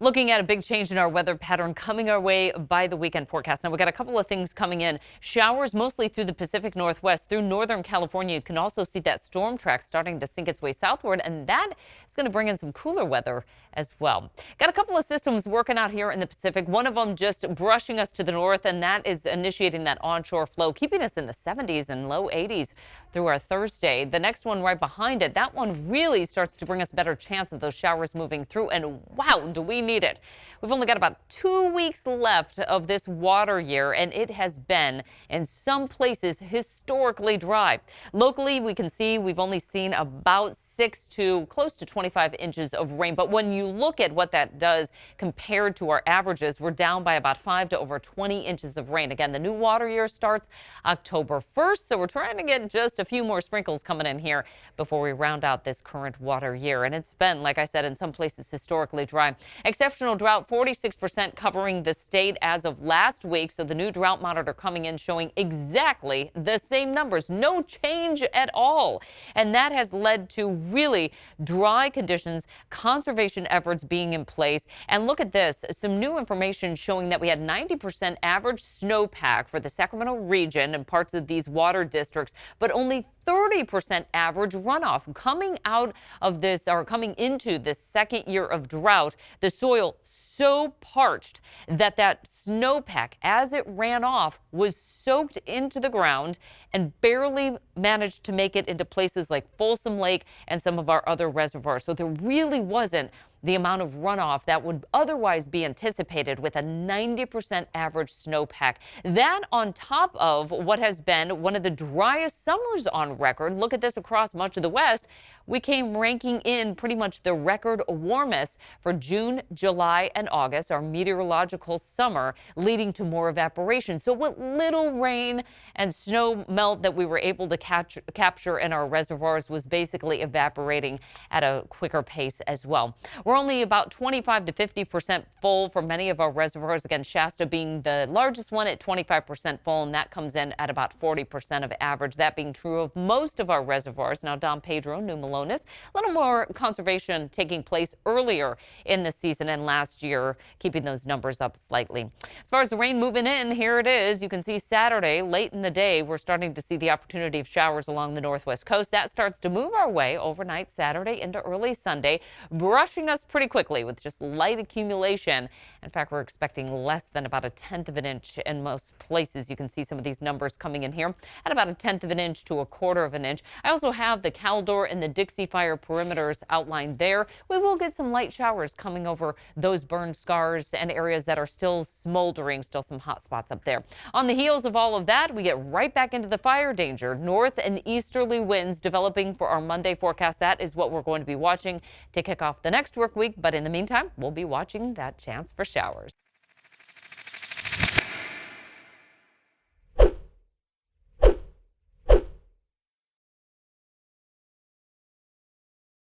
Looking at a big change in our weather pattern coming our way by the weekend forecast. Now, we got a couple of things coming in. Showers mostly through the Pacific Northwest, through northern California. You can also see that storm track starting to sink its way southward, and that is going to bring in some cooler weather as well. Got a couple of systems working out here in the Pacific. One of them just brushing us to the north, and that is initiating that onshore flow, keeping us in the 70s and low 80s through our Thursday. The next one right behind it, that one really starts to bring us a better chance of those showers moving through, and wow, do we need it. We've only got about 2 weeks left of this water year, and it has been in some places historically dry. Locally, we can see we've only seen about 6 to close to 25 inches of rain. But when you look at what that does compared to our averages, we're down by about 5 to over 20 inches of rain. Again, the new water year starts October 1st, so we're trying to get just a few more sprinkles coming in here before we round out this current water year. And it's been, like I said, in some places historically dry. Exceptional drought, 46% covering the state as of last week. So the new drought monitor coming in showing exactly the same numbers, no change at all. And that has led to really dry conditions, conservation efforts being in place. And look at this, some new information showing that we had 90% average snowpack for the Sacramento region and parts of these water districts, but only 30% average runoff coming out of this, or coming into this second year of drought. The soil so parched that snowpack, as it ran off, was soaked into the ground and barely managed to make it into places like Folsom Lake and some of our other reservoirs. So there really wasn't the amount of runoff that would otherwise be anticipated with a 90% average snowpack. That on top of what has been one of the driest summers on record. Look at this across much of the West. We came ranking in pretty much the record warmest for June, July, and August, our meteorological summer, leading to more evaporation. So what little rain and snow melt that we were able to capture in our reservoirs was basically evaporating at a quicker pace as well. We're only about 25 to 50% full for many of our reservoirs. Again, Shasta being the largest one at 25% full, and that comes in at about 40% of average. That being true of most of our reservoirs. Now, Don Pedro, New Melones, a little more conservation taking place earlier in the season and last year, keeping those numbers up slightly. As far as the rain moving in, here it is. You can see Saturday, late in the day, we're starting to see the opportunity of showers along the northwest coast. That starts to move our way overnight Saturday into early Sunday, brushing us pretty quickly with just light accumulation. In fact, we're expecting less than about 1/10 of an inch in most places. You can see some of these numbers coming in here at about 1/10 of an inch to 1/4 of an inch. I also have the Caldor and the Dixie Fire perimeters outlined there. We will get some light showers coming over those burn scars and areas that are still smoldering, still some hot spots up there. On the heels of all of that, we get right back into the fire danger. North and easterly winds developing for our Monday forecast. That is what we're going to be watching to kick off the next work week. But in the meantime, we'll be watching that chance for showers.